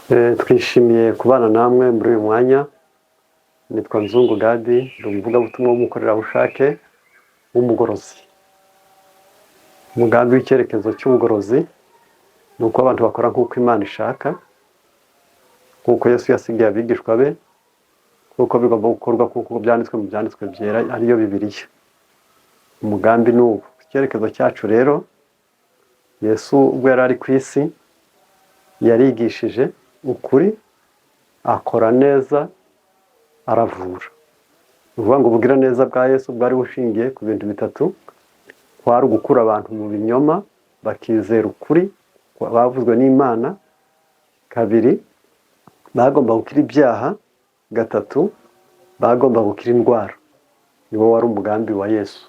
Twishimiye kubana namwe muri uyu mwanya. Nitwa Nzungu Gadi, ndi umuvugabutumwa w'umukorerabushake w'umugorozi. Umugambi w'icyerekezo cy'ubugorozi ni uko abantu bakora nk'uko Imana ishaka, nk'uko Yesu yasigiye abigishwa be, nk'uko bigomba gukorwa kuko byanditswe mu byanditswe byera ariyo Bibiliya. Umugambi ni ubu. Icyerekezo cyacu rero, Yesu ubwo yari ari ku isi yarigishije ukuri, akora neza, aravura. Uvuga ngo ubugira neza bwa Yesu bwari bushingiye ku bintu bitatu: kwari ugukura abantu mu binyoma bakizera ukuri bavuzwe n'Imana. Kabiri, bagomba gukira ibyaha. Gatatu, bagomba gukira indwara. Niwo wari umugambi wa Yesu.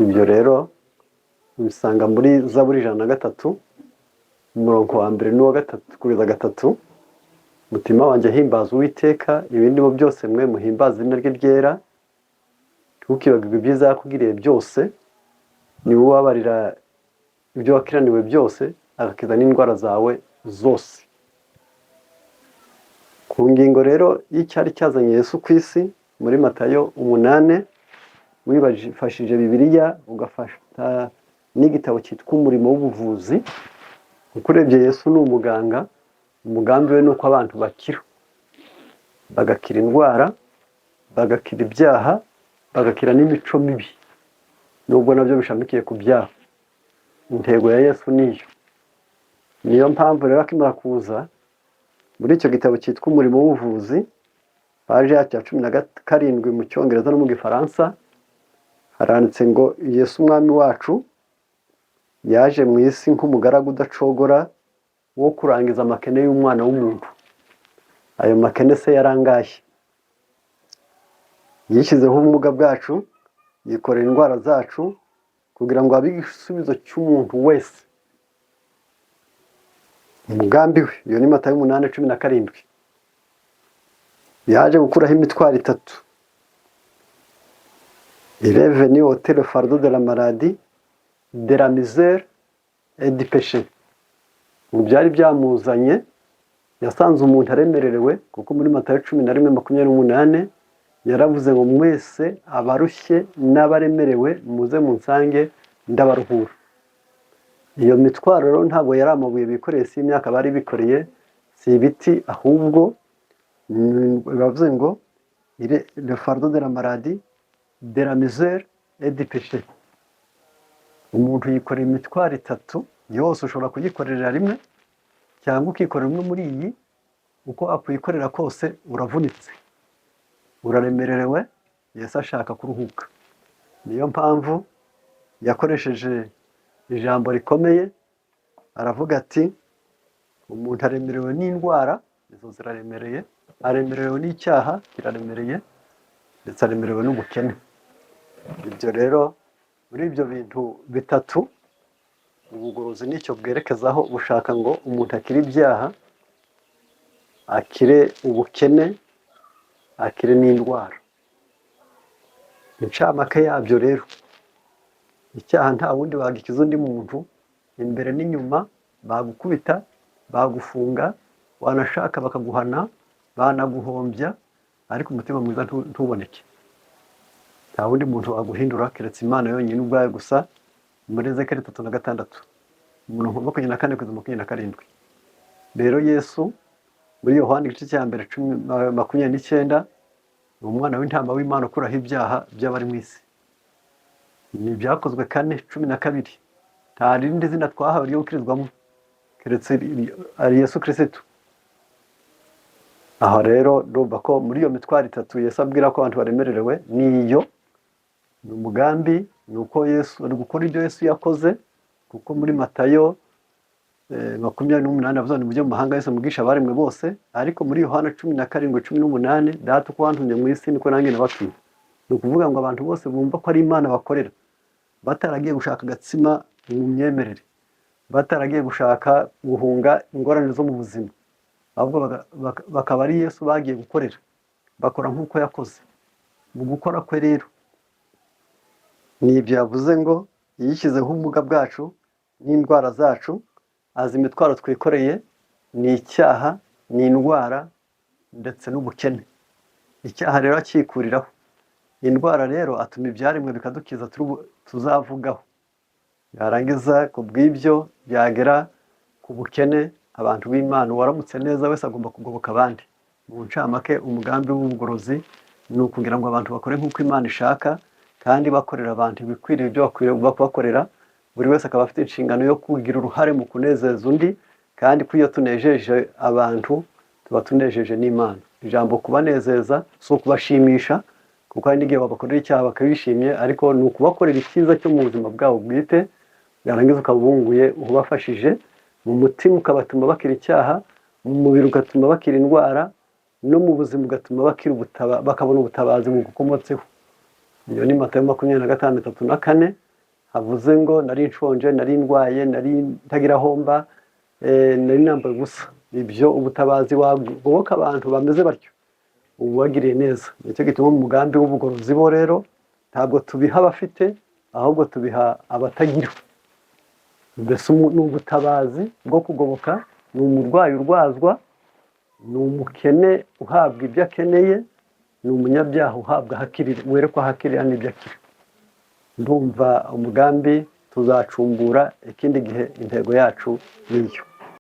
Ibyo rero ubisanga muri Zaburi 103 umurongo wa mbere n'uwa gatatu kugeza gatatu. Mutima wanjye himbaza Uwiteka, ibindi bo byose mwe muhimbaza izina rye ryera. Ntukibagirwe ibyiza yakugiriye byose, ni wowe ubabarira ibyo wakiraniwe byose, agakiza n'indwara zawe zose. Ku ngingo rero y'icyari cyazanye Yesu ku isi, muri Matayo 8, wifashishije Bibiliya ugafata n'igitabo cyitwa Umurimo w'Ubuvuzi, kuko urebye Yesu ni umuganga. Umugambi we ni uko abantu bakira, bagakira indwara, bagakira ibyaha, bagakira n'imico mibi, nubwo nabyo bishamikiye ku byaha. Intego ya Yesu niyo. Niyo mpamvu rero akimara kuza, muri icyo gitabo cyitwa Umurimo w'Ubuvuzi, paje ya 17 mu Cyongereza no mu Gifaransa, haranditse ngo Yesu umwami wacu yaje mu isi nk'umugaragu udacogora wo kurangiza amakene y'umwana w'umuntu. Ayo makene se yarangaye. Yishyizeho ubumuga bwacu, yikorera indwara zacu, kugira ngo abe igisubizo cy'umuntu wese. Umugambi we, iyo ni Matayo 8:17. Yaje gukuraho imitwaro itatu: Il est venu ôter le fardeau de la maladie, de la misère et du péché. Mu byari byamuzanye, yasanze umuntu aremerewe, kuko muri Matayo 11:28 yaravuze ngo mwese abarushye n'abaremerewe muze munsange ndabaruhura. Iyo mitwaro rero ntabwo yari amabuye bikoreye, si imyaka bari bikoreye, si ibiti, ahubwo bavuze ngo le fardeau de la maladie, de la misère et du péché. Umuntu yikorera imitwaro itatu yose. Ushobora kuyikorera rimwe cyangwa ukikorera umwe muri iyi. Uko akuyikorera kose uravunitse, uraremerewe. Yesu ashaka kuruhuka. Niyo mpamvu yakoresheje ijambo rikomeye, aravuga ati umuntu aremerewe n'indwara, izo ziraremereye, aremerewe n'icyaha kiraremereye, ndetse aremerewe n'ubukene. Ibyo rero, muri ibyo bintu bitatu, ubugorozi nicyo bwerekezaho, bushaka ngo umuntu akire ibyaha, akire ubukene, akire n'indwara. Incamake yabyo rero, icyaha nta wundi wagikiza undi muntu, imbere n'inyuma bagukubita, bagufunga, wanashaka bakaguhana, banaguhombya, ariko umutima mwiza ntuboneke. Nta wundi muntu waguhindura keretse Imana yonyine ubwayo gusa. Muri Ezekiyeli 3:6, umurongo wa 24-27. Rero Yesu muri Yohana igice cya mbere 29, ni umwana w'intama w'Imana ukuraho ibyaha by'abari mu isi. Ni ibyakozwe 4:12. Nta rindi zina twahawe ryo gukirizwamo keretse ari Yesu Kristo. Aha rero ndumva ko muri iyo mitwaro itatu Yesu abwira ko abantu baremerewe niyo. Ni umugambi, ni uko Yesu ari gukora ibyo Yesu yakoze, kuko muri Matayo 28 avuga ngo mujye mu mahanga yose mugisha abaremwe bose. Ariko muri Yohana 17:18, data uko wantumye mu isi niko nanjye nabatumye. Ni ukuvuga ngo abantu bose bumva ko ari Imana bakorera, bataragiye gushaka agatsima mu myemerere, bataragiye gushaka guhunga ingorane zo mu buzima, ahubwo bakaba ari Yesu bagiye gukorera, bakora nk'uko yakoze. Mu gukora kwe rero, ni ibyo yavuze ngo yishyizeho ubumuga bwacu n'indwara zacu, azi imitwaro twikoreye, ni icyaha, ni indwara ndetse n'ubukene. Icyaha rero akikuriraho, indwara rero atuma ibyaremwe bikadukiza tuzavugaho, yarangiza ku bw'ibyo byagera ku bukene. Abantu b'Imana, uwaramutse neza wese agomba kugoboka abandi. Mu ncamake, umugambi w'ubugorozi ni ukugira ngo abantu bakore nk'uko Imana ishaka, kandi bakorera abantu ibikwiriye ibyo bakwiriye kubakorera. Buri wese akaba afite inshingano yo kugira uruhare mu kunezeza undi, kandi ko iyo tunejeje abantu tuba tunejeje n'Imana. Ijambo kubanezeza si ukubashimisha, kuko hari n'igihe babakorera icyaha bakabishimye, ariko ni ukubakorera icyiza cyo mu buzima bwabo bwite, yarangiza ukaba ubunguye ubafashije mu mutima, ukabatuma bakira icyaha, mu mubiri ugatuma bakira indwara, no mu buzima ugatuma bakabona ubutabazi bugukomotseho. Iyo ni Matayo 26:34 havuze ngo nari nshonje, nari ndwaye, nari ntagira homba, nari nambaye ubusa. Ibyo ubutabazi wagoboka abantu bameze batyo ubagiriye neza. Nicyo gituma mu mugambi w'ubugorozi bo rero ntabwo tubiha abafite, ahubwo tubiha abatagira. Mbese ni ubutabazi bwo kugoboka, ni umurwayi urwazwa, ni umukene uhabwa ibyo akeneye, ni umunyabyaha uhabwa werekwa ahakirira n'ibyo akira. Ndumva umugambi tuzacumbura ikindi gihe, intego yacu niyo.